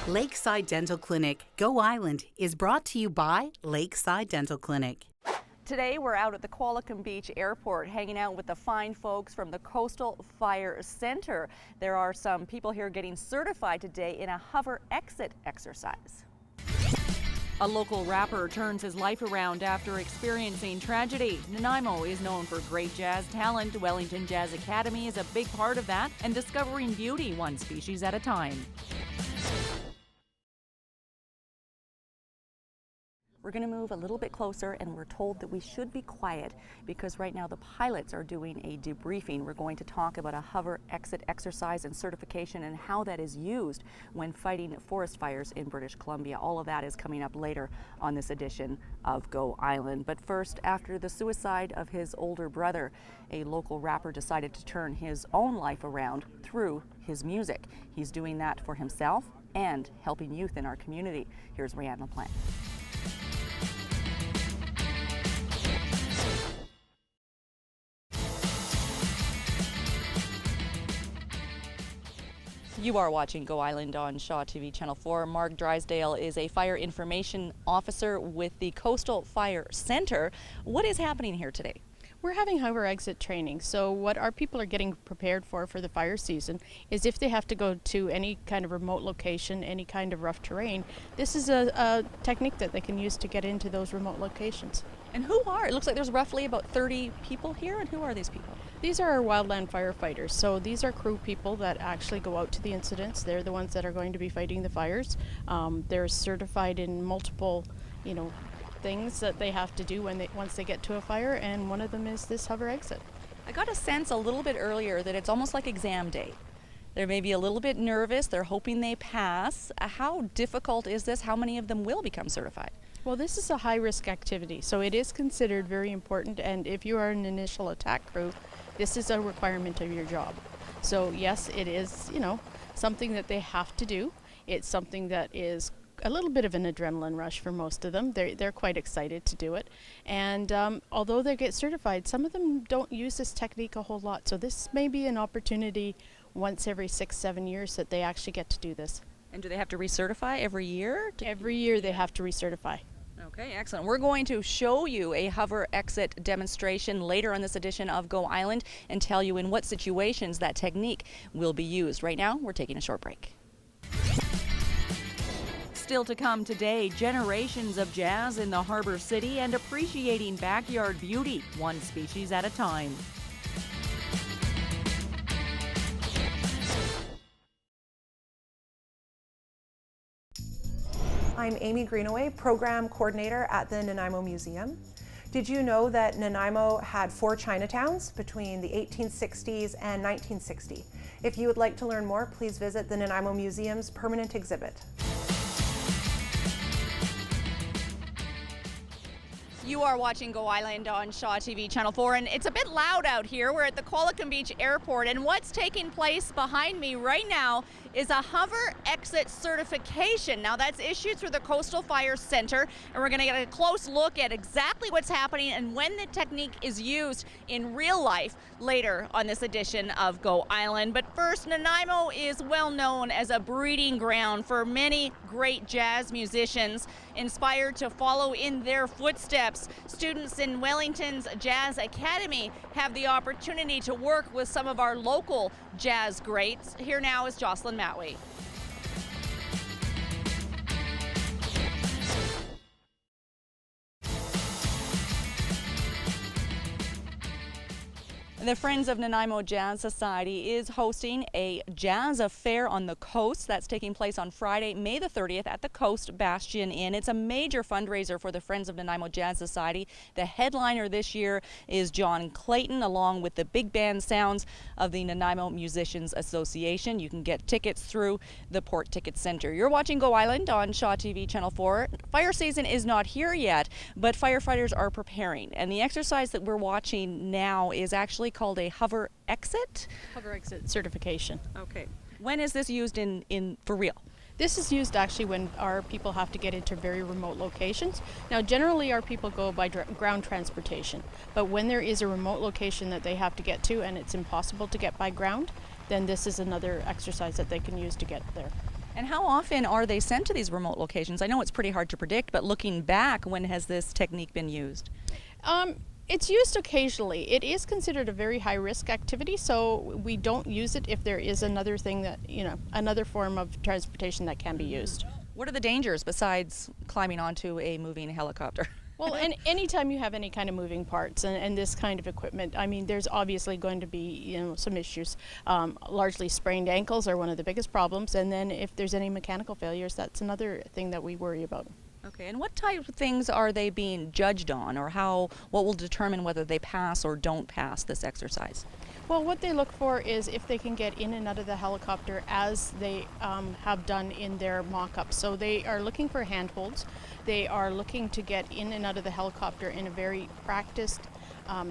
Lakeside Dental Clinic, Go Island, is brought to you by Lakeside Dental Clinic. Today we're out at the Qualicum Beach Airport hanging out with the fine folks from the Coastal Fire Center. There are some people here getting certified today in a hover exit exercise. A local rapper turns his life around after experiencing tragedy. Nanaimo is known for great jazz talent. Wellington Jazz Academy is a big part of that, and discovering beauty one species at a time. We're going to move a little bit closer, and we're told that we should be quiet because right now the pilots are doing a debriefing. We're going to talk about a hover exit exercise and certification and how that is used when fighting forest fires in British Columbia. All of that is coming up later on this edition of Go Island. But first, after the suicide of his older brother, a local rapper decided to turn his own life around through his music. He's doing that for himself and helping youth in our community. Here's Rhiannon LaPlante. You are watching Go Island on Shaw TV Channel 4. Mark Drysdale is a fire information officer with the Coastal Fire Center. What is happening here today? We're having hover exit training. So what our people are getting prepared for the fire season is if they have to go to any kind of remote location, any kind of rough terrain, this is a technique that they can use to get into those remote locations. And who are? It looks like there's roughly about 30 people here, and who are these people? These are our wildland firefighters. So these are crew people that actually go out to the incidents. They're the ones that are going to be fighting the fires. They're certified in multiple, things that they have to do once they get to a fire, and one of them is this hover exit. I got a sense a little bit earlier that it's almost like exam day. They're maybe a little bit nervous. They're hoping they pass. How difficult is this? How many of them will become certified? Well, this is a high-risk activity, so it is considered very important, and if you are an initial attack crew, this is a requirement of your job. So yes, it is, something that they have to do. It's something that is a little bit of an adrenaline rush for most of them. They're quite excited to do it. And although they get certified, some of them don't use this technique a whole lot. So this may be an opportunity once every 6-7 years that they actually get to do this. And do they have to recertify every year? Every year they have to recertify. Okay, excellent. We're going to show you a hover exit demonstration later on this edition of Go Island and tell you in what situations that technique will be used. Right now, we're taking a short break. Still to come today, generations of jazz in the harbor city and appreciating backyard beauty, one species at a time. I'm Amy Greenaway, Program Coordinator at the Nanaimo Museum. Did you know that Nanaimo had 4 Chinatowns between the 1860s and 1960? If you would like to learn more, please visit the Nanaimo Museum's permanent exhibit. You are watching Go Island on Shaw TV Channel 4, and it's a bit loud out here. We're at the Qualicum Beach Airport, and what's taking place behind me right now is a hover exit certification. Now that's issued through the Coastal Fire Center, and we're going to get a close look at exactly what's happening and when the technique is used in real life later on this edition of Go Island. But first, Nanaimo is well known as a breeding ground for many great jazz musicians inspired to follow in their footsteps. Students in Wellington's Jazz Academy have the opportunity to work with some of our local jazz greats. Here now is Jocelyn Matway. The Friends of Nanaimo Jazz Society is hosting a jazz affair on the coast. That's taking place on Friday, May the 30th at the Coast Bastion Inn. It's a major fundraiser for the Friends of Nanaimo Jazz Society. The headliner this year is John Clayton, along with the big band sounds of the Nanaimo Musicians Association. You can get tickets through the Port Ticket Center. You're watching Go Island on Shaw TV Channel 4. Fire season is not here yet, but firefighters are preparing. And the exercise that we're watching now is actually called a hover exit? Hover exit certification. Okay. When is this used in for real? This is used actually when our people have to get into very remote locations. Now generally our people go by ground transportation, but when there is a remote location that they have to get to and it's impossible to get by ground, then this is another exercise that they can use to get there. And how often are they sent to these remote locations? I know it's pretty hard to predict, but looking back, when has this technique been used? It's used occasionally. It is considered a very high risk activity, so we don't use it if there is another thing that, another form of transportation that can be used. What are the dangers besides climbing onto a moving helicopter? Well, and anytime you have any kind of moving parts and this kind of equipment, I mean, there's obviously going to be, some issues. Largely sprained ankles are one of the biggest problems, and then if there's any mechanical failures, that's another thing that we worry about. Okay, and what type of things are they being judged on, or what will determine whether they pass or don't pass this exercise? Well, what they look for is if they can get in and out of the helicopter as they have done in their mock-up. So they are looking for handholds. They are looking to get in and out of the helicopter in a very practiced,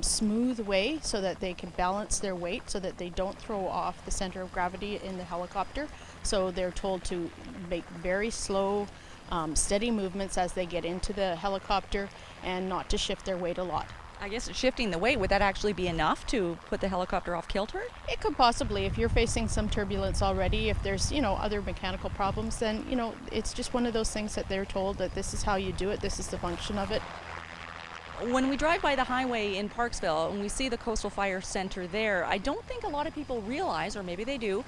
smooth way so that they can balance their weight so that they don't throw off the center of gravity in the helicopter. So they're told to make very slow, steady movements as they get into the helicopter and not to shift their weight a lot. I guess shifting the weight, would that actually be enough to put the helicopter off kilter? It could possibly, if you're facing some turbulence already, if there's, other mechanical problems, then, it's just one of those things that they're told that this is how you do it, this is the function of it. When we drive by the highway in Parksville and we see the Coastal Fire Center there, I don't think a lot of people realize, or maybe they do,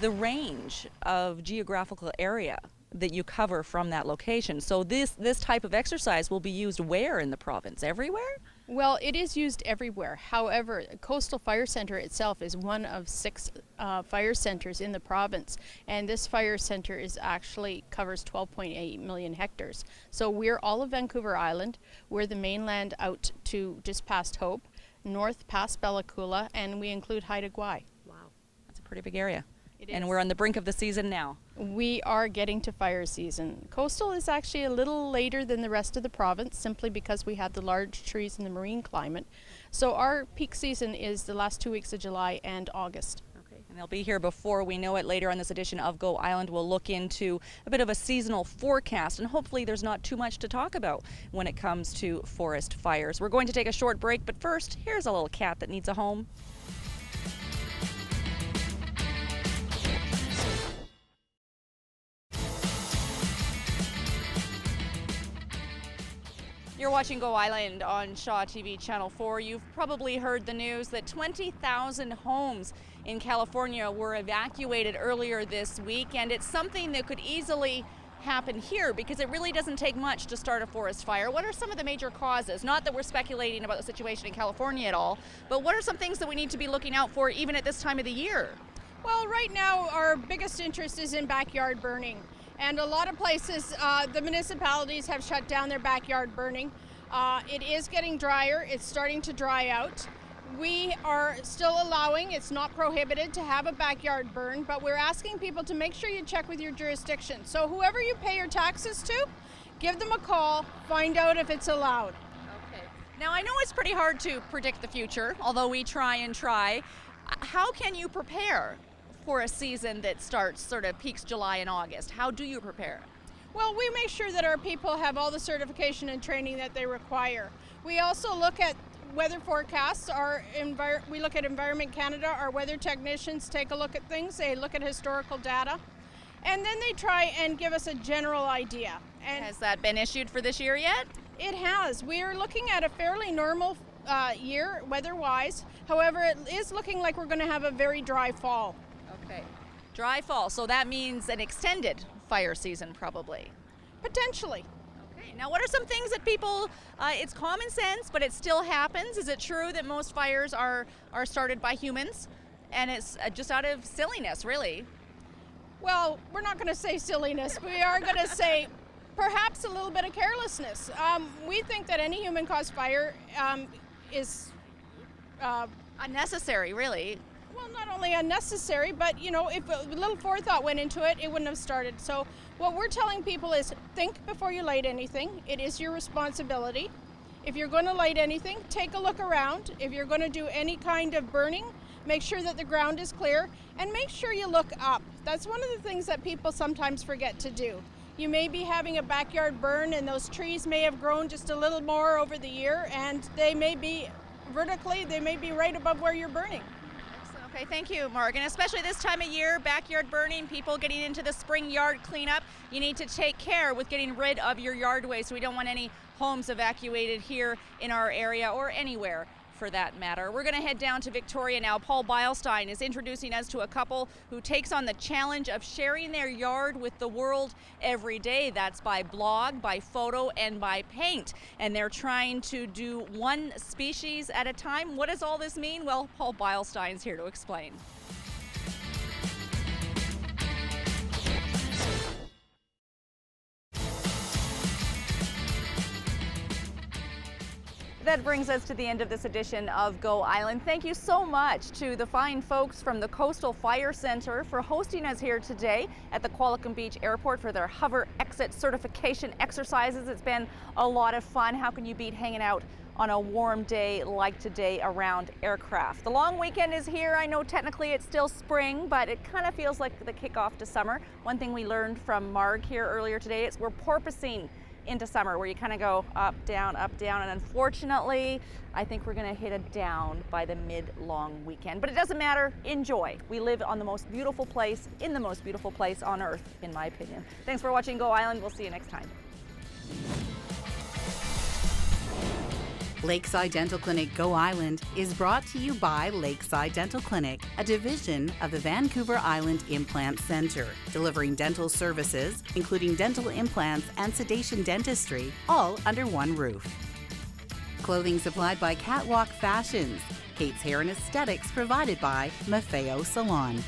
the range of geographical area that you cover from that location. So this type of exercise will be used where in the province? Everywhere? Well, it is used everywhere. However, Coastal Fire Center itself is one of 6 fire centers in the province, and this fire center actually covers 12.8 million hectares. So we're all of Vancouver Island. We're the mainland out to just past Hope, north past Bella Coola, and we include Haida Gwaii. Wow, that's a pretty big area. And we're on the brink of the season now. We are getting to fire season. Coastal is actually a little later than the rest of the province simply because we have the large trees and the marine climate. So our peak season is the last 2 weeks of July and August. Okay, and they'll be here before we know it. Later on this edition of Go Island, we'll look into a bit of a seasonal forecast, and hopefully there's not too much to talk about when it comes to forest fires. We're going to take a short break, but first, here's a little cat that needs a home. You're watching Go Island on Shaw TV Channel 4. You've probably heard the news that 20,000 homes in California were evacuated earlier this week, and it's something that could easily happen here because it really doesn't take much to start a forest fire. What are some of the major causes? Not that we're speculating about the situation in California at all, but what are some things that we need to be looking out for even at this time of the year? Well, right now our biggest interest is in backyard burning. And a lot of places, the municipalities have shut down their backyard burning. It is getting drier. It's starting to dry out. We are still allowing, it's not prohibited to have a backyard burn, but we're asking people to make sure you check with your jurisdiction. So whoever you pay your taxes to, give them a call, find out if it's allowed. Okay. Now I know it's pretty hard to predict the future, although we try and try. How can you prepare for a season that starts sort of peaks July and August? How do you prepare? Well, we make sure that our people have all the certification and training that they require. We also look at weather forecasts. We look at Environment Canada. Our weather technicians take a look at things. They look at historical data. And then they try and give us a general idea. And has that been issued for this year yet? It has. We are looking at a fairly normal year weather-wise. However, it is looking like we're going to have a very dry fall. Okay. Dry fall, so that means an extended fire season probably. Potentially. Okay, now what are some things that people, it's common sense, but it still happens. Is it true that most fires are started by humans? And it's just out of silliness, really? Well, we're not going to say silliness. We are going to say perhaps a little bit of carelessness. We think that any human-caused fire is unnecessary, really. Well, not only unnecessary, but, if a little forethought went into it, it wouldn't have started. So what we're telling people is think before you light anything. It is your responsibility. If you're going to light anything, take a look around. If you're going to do any kind of burning, make sure that the ground is clear and make sure you look up. That's one of the things that people sometimes forget to do. You may be having a backyard burn and those trees may have grown just a little more over the year and they may be vertically, they may be right above where you're burning. Okay, thank you, Mark. And especially this time of year, backyard burning, people getting into the spring yard cleanup, you need to take care with getting rid of your yard waste. We don't want any homes evacuated here in our area or anywhere for that matter. We're going to head down to Victoria now. Paul Beilstein is introducing us to a couple who takes on the challenge of sharing their yard with the world every day. That's by blog, by photo, and by paint. And they're trying to do one species at a time. What does all this mean? Well, Paul Beilstein's here to explain. That brings us to the end of this edition of Go Island. Thank you so much to the fine folks from the Coastal Fire Center for hosting us here today at the Qualicum Beach Airport for their hover exit certification exercises. It's been a lot of fun. How can you beat hanging out on a warm day like today around aircraft? The long weekend is here. I know technically it's still spring, but it kind of feels like the kickoff to summer. One thing we learned from Marg here earlier today is we're porpoising into summer, where you kind of go up, down, and unfortunately, I think we're going to hit a down by the mid-long weekend. But it doesn't matter. Enjoy. We live on the most beautiful place, in the most beautiful place on Earth, in my opinion. Thanks for watching Go Island. We'll see you next time. Lakeside Dental Clinic Go Island is brought to you by Lakeside Dental Clinic, a division of the Vancouver Island Implant Center, delivering dental services, including dental implants and sedation dentistry, all under one roof. Clothing supplied by Catwalk Fashions. Kate's Hair and Aesthetics provided by Maffeo Salon.